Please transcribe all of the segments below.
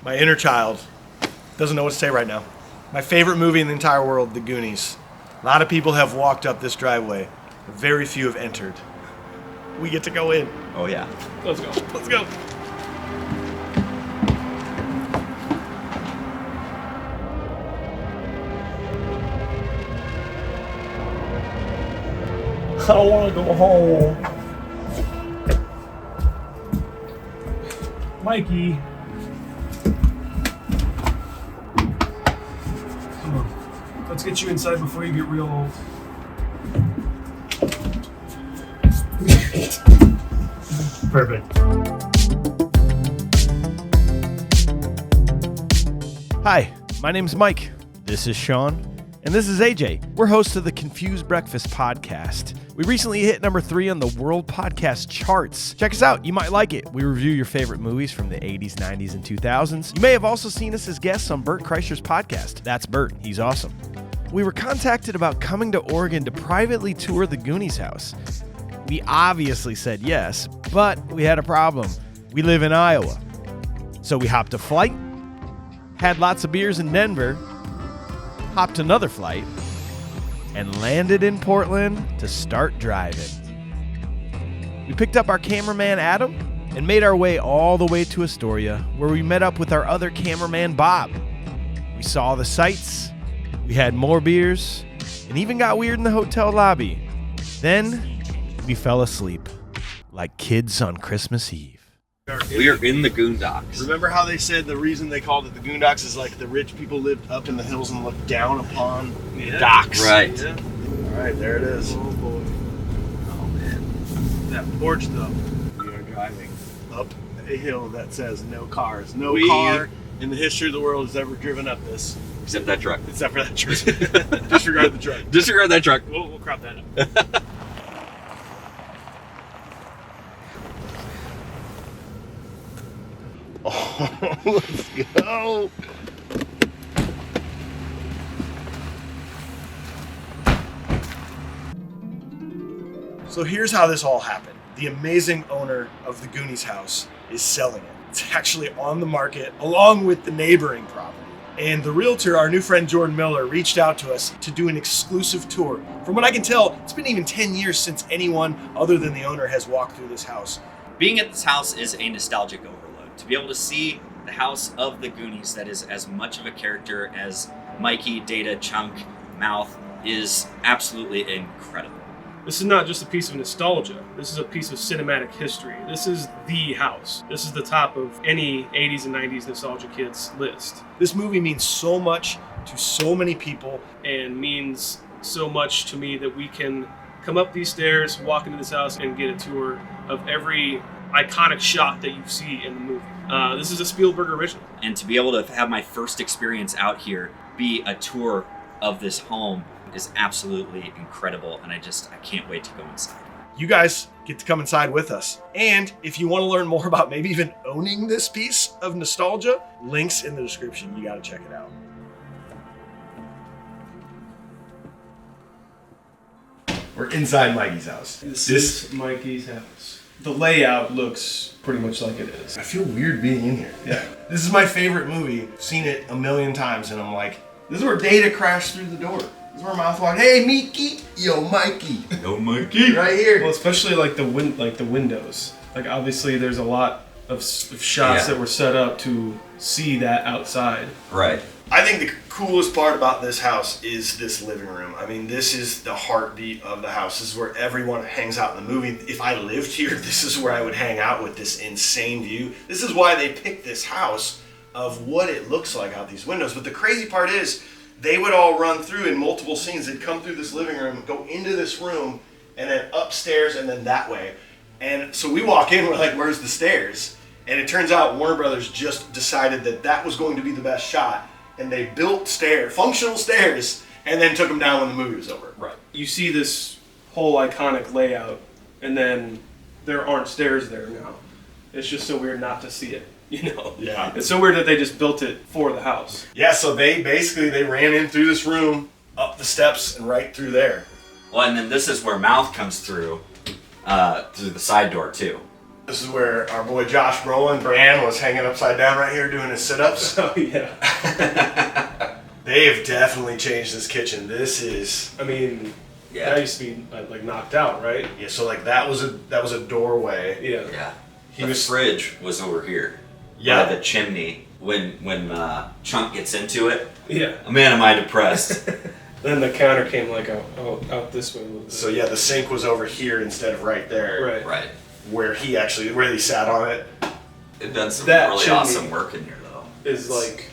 My inner child doesn't know what to say right now. My favorite movie in the entire world, The Goonies. A lot of people have walked up this driveway. Very few have entered. We get to go in. Oh, yeah. Let's go. Let's go. I want to go home. Mikey. Come on. Let's get you inside before you get real old. Perfect. Hi, my name's Mike. This is Sean. And this is AJ. We're hosts of the Confused Breakfast podcast. We recently hit number 3 on the world podcast charts. Check us out. You might like it. We review your favorite movies from the 80s, 90s, and 2000s. You may have also seen us as guests on Bert Kreischer's podcast. That's Bert. He's awesome. We were contacted about coming to Oregon to privately tour the Goonies House. We obviously said yes, but we had a problem. We live in Iowa. So we hopped a flight, had lots of beers in Denver, hopped another flight, and landed in Portland to start driving. We picked up our cameraman Adam and made our way all the way to Astoria, where we met up with our other cameraman Bob. We saw the sights, we had more beers, and even got weird in the hotel lobby. Then we fell asleep like kids on Christmas Eve. We are in the Goondocks. Remember how they said the reason they called it the Goondocks is like the rich people lived up in the hills and looked down upon the docks? Right. Yeah. All right, there it is. Oh boy. Oh, man. That porch though. We are driving up a hill that says no cars. No We- car in the history of the world has ever driven up this. Except that truck. Except for that truck. Disregard the truck. Disregard that truck. We'll crop that up. Oh, let's go. So here's how this all happened. The amazing owner of the Goonies House is selling it. It's actually on the market along with the neighboring property. And the realtor, our new friend Jordan Miller, reached out to us to do an exclusive tour. From what I can tell, it's been even 10 years since anyone other than the owner has walked through this house. Being at this house is a nostalgic overload. To be able to see the house of the Goonies that is as much of a character as Mikey, Data, Chunk, Mouth is absolutely incredible. This is not just a piece of nostalgia. This is a piece of cinematic history. This is the house. This is the top of any 80s and 90s nostalgia kids list. This movie means so much to so many people. And means so much to me that we can come up these stairs, walk into this house, and get a tour of every iconic shot that you see in the movie. This is a Spielberg original. And to be able to have my first experience out here be a tour of this home is absolutely incredible, and I can't wait to go inside. You guys get to come inside with us. And if you want to learn more about maybe even owning this piece of nostalgia, links in the description. You got to check it out. We're inside Mikey's house. This is Mikey's house. The layout looks pretty much like it is. I feel weird being in here. Yeah. This is my favorite movie. I've seen it a million times, and I'm like, this is where Data crashed through the door. This is where Mouth walked. Hey, Mikey. Yo, Mikey. Yo, Mikey. Right here. Well, especially like the windows. Like obviously, there's a lot of shots that were set up to see that outside. Right. I think the coolest part about this house is this living room. I mean, this is the heartbeat of the house. This is where everyone hangs out in the movie. If I lived here, this is where I would hang out with this insane view. This is why they picked this house of what it looks like out these windows. But the crazy part is they would all run through in multiple scenes. They'd come through this living room, go into this room, and then upstairs and then that way. And so we walk in, we're like, where's the stairs? And it turns out Warner Brothers just decided that that was going to be the best shot. And they built functional stairs, and then took them down when the movie was over. Right. You see this whole iconic layout, and then there aren't stairs there now. It's just so weird not to see it, you know? Yeah. It's so weird that they just built it for the house. Yeah, so they ran in through this room, up the steps, and right through there. Well, and then this is where Mouth comes through the side door too. This is where our boy Josh Brolin, Bran, was hanging upside down right here doing his sit-ups. Oh, yeah. They have definitely changed this kitchen. This is... I mean, Yeah. that used to be, like, knocked out, right? Yeah, so like that was a doorway. Yeah. Yeah. He The was... fridge was over here. Yeah. By the chimney. When Chunk gets into it, Yeah. man, am I depressed. Then the counter came, like, out this way a little bit. So yeah, the sink was over here instead of right there. Right. Right. Where he sat on it. They've done some That really chimney awesome work in here, though. Is, like,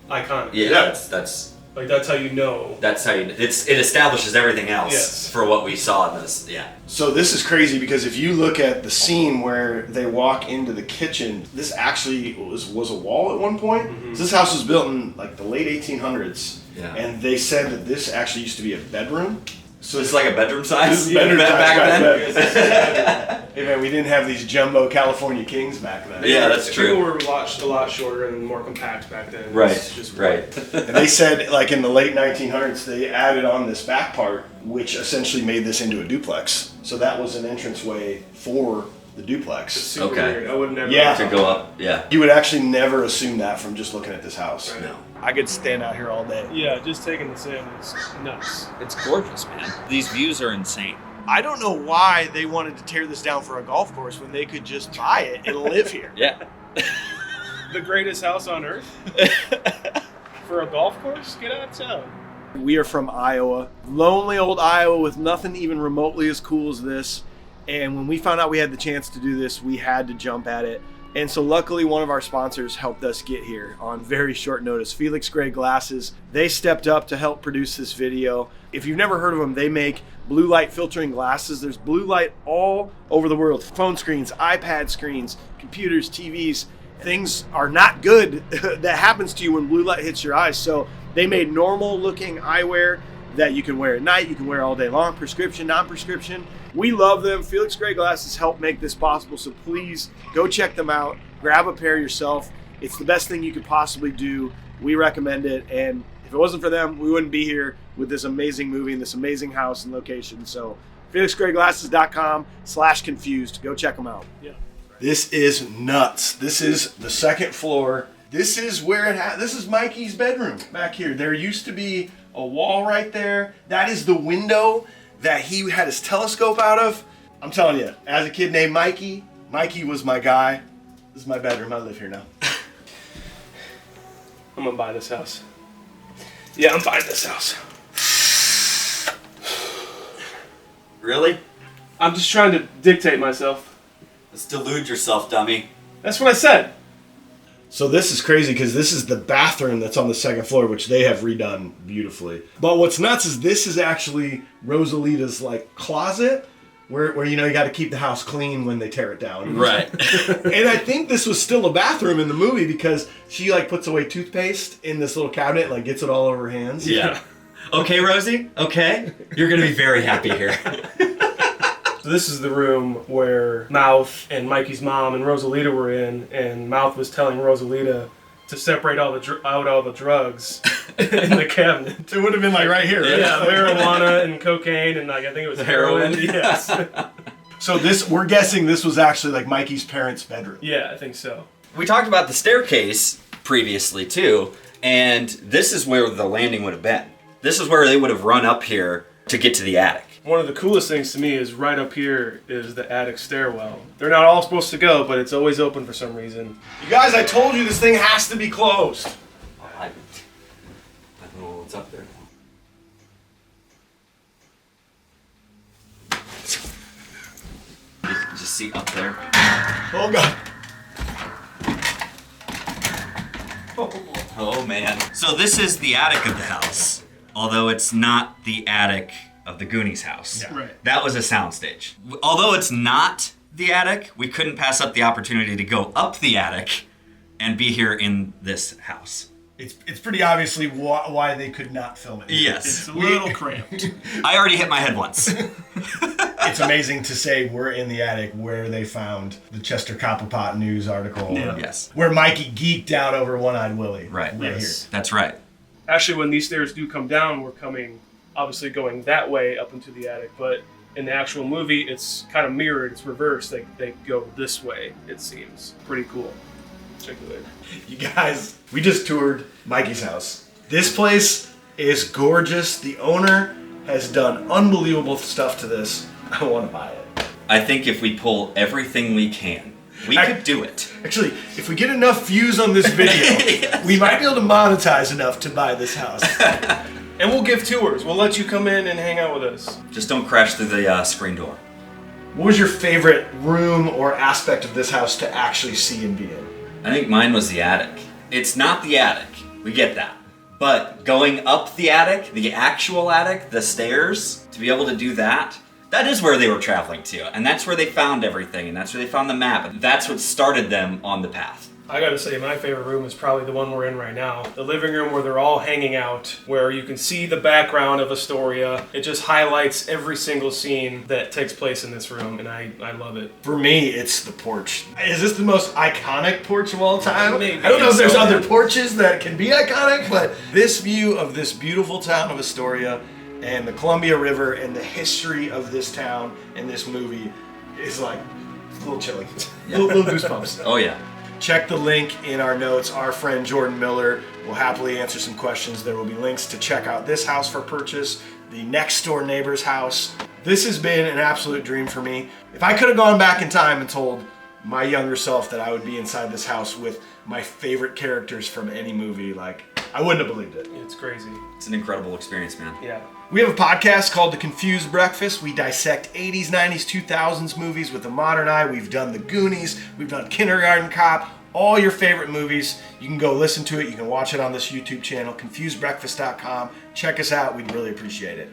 iconic. Yeah, Yeah. that's Like, that's how you know. That's how it establishes everything else Yes. for what we saw in this. Yeah. So this is crazy because if you look at the scene where they walk into the kitchen, this actually was a wall at one point. Mm-hmm. So this house was built in like the late 1800s, Yeah. and they said that this actually used to be a bedroom. So it's like a bedroom size. This is bedroom size back back then. Hey man, we didn't have these jumbo California kings back then. Yeah, that's true. People were a lot shorter and more compact back then. Right. It's just Right. And they said like in the late 1900s they added on this back part, which essentially made this into a duplex. So that was an entranceway for the duplex. super Okay. weird. I would never. Yeah. To go up. Yeah. You would actually never assume that from just looking at this house. Right. No. I could stand out here all day. Yeah, just taking this in is nuts. It's gorgeous, man. These views are insane. I don't know why they wanted to tear this down for a golf course when they could just buy it and live here. Yeah. The greatest house on earth? For a golf course? Get out of town. We are from Iowa, lonely old Iowa with nothing even remotely as cool as this. And when we found out we had the chance to do this, we had to jump at it. And so luckily one of our sponsors helped us get here on very short notice. Felix Gray Glasses. They stepped up to help produce this video. If you've never heard of them, they make blue light filtering glasses. There's blue light all over the world. Phone screens, iPad screens, computers, TVs. Things are not good that happens to you when blue light hits your eyes. So they made normal looking eyewear that you can wear at night, you can wear all day long, prescription, non-prescription. We love them. Felix Gray Glasses help make this possible, so please go check them out. Grab a pair yourself. It's the best thing you could possibly do. We recommend it, and if it wasn't for them, we wouldn't be here with this amazing movie and this amazing house and location. So FelixGrayGlasses.com/confused. Go check them out. Yeah. This is nuts. This is the second floor. This is where this is Mikey's bedroom back here. There used to be a wall right there. That is the window that he had his telescope out of. I'm telling you, as a kid named Mikey, Mikey was my guy. This is my bedroom. I live here now. I'm gonna buy this house. Yeah, I'm buying this house. Really? I'm just trying to dictate myself. Let's delude yourself, dummy. That's what I said. So this is crazy because this is the bathroom that's on the second floor, which they have redone beautifully. But what's nuts is this is actually Rosalita's like closet where you know you got to keep the house clean when they tear it down. Right. And I think this was still a bathroom in the movie because she like puts away toothpaste in this little cabinet and like gets it all over her hands. Yeah. Okay, Rosie. Okay. You're gonna be very happy here. So this is the room where Mouth and Mikey's mom and Rosalita were in, and Mouth was telling Rosalita to separate all the drugs in the cabinet. It would have been like right here. Right? Yeah, marijuana and cocaine and like I think it was heroin. Yes. So we're guessing this was actually like Mikey's parents' bedroom. Yeah, I think so. We talked about the staircase previously too, and this is where the landing would have been. This is where they would have run up here to get to the attic. One of the coolest things to me is right up here is the attic stairwell. They're not all supposed to go, but it's always open for some reason. You guys, I told you this thing has to be closed. I don't know what's up there. Just see up there. Oh God. Oh man. So this is the attic of the house, although it's not the attic of the Goonies house. Yeah. Right. That was a soundstage. Although it's not the attic, we couldn't pass up the opportunity to go up the attic and be here in this house. It's pretty obviously why they could not film it. Yes. It's a little cramped. I already hit my head once. It's amazing to say we're in the attic where they found the Chester Copperpot news article. Yeah. Yes. Where Mikey geeked out over One-Eyed Willie. Right. Yes. That's right. Actually, when these stairs do come down, we're coming, obviously going that way up into the attic, but In the actual movie, it's kind of mirrored. It's reversed. They go this way, it seems. Pretty cool. Check it out. You guys, we just toured Mikey's house. This place is gorgeous. The owner has done unbelievable stuff to this. I want to buy it. I think if we pull everything we can, we could do it. Actually, if we get enough views on this video, Yes. we might be able to monetize enough to buy this house. And we'll give tours. We'll let you come in and hang out with us. Just don't crash through the screen door. What was your favorite room or aspect of this house to actually see and be in? I think mine was the attic. It's not the attic. We get that. But going up the attic, the actual attic, the stairs, to be able to do that, that is where they were traveling to. And that's where they found everything. And that's where they found the map. And that's what started them on the path. I gotta say, my favorite room is probably the one we're in right now. The living room where they're all hanging out, where you can see the background of Astoria. It just highlights every single scene that takes place in this room, and I love it. For me, it's the porch. Is this the most iconic porch of all time? Maybe. I don't know if there's So, other yeah. porches that can be iconic, but this view of this beautiful town of Astoria and the Columbia River and the history of this town and this movie is like a little chilling. Little goosebumps. Oh, yeah. Check the link in our notes. Our friend Jordan Miller will happily answer some questions. There will be links to check out this house for purchase, the next door neighbor's house. This has been an absolute dream for me. If I could have gone back in time and told my younger self that I would be inside this house with my favorite characters from any movie, like, I wouldn't have believed it. It's crazy. It's an incredible experience, man. Yeah. We have a podcast called The Confused Breakfast. We dissect 80s, 90s, 2000s movies with a modern eye. We've done The Goonies. We've done Kindergarten Cop. All your favorite movies. You can go listen to it. You can watch it on this YouTube channel, confusedbreakfast.com. Check us out. We'd really appreciate it.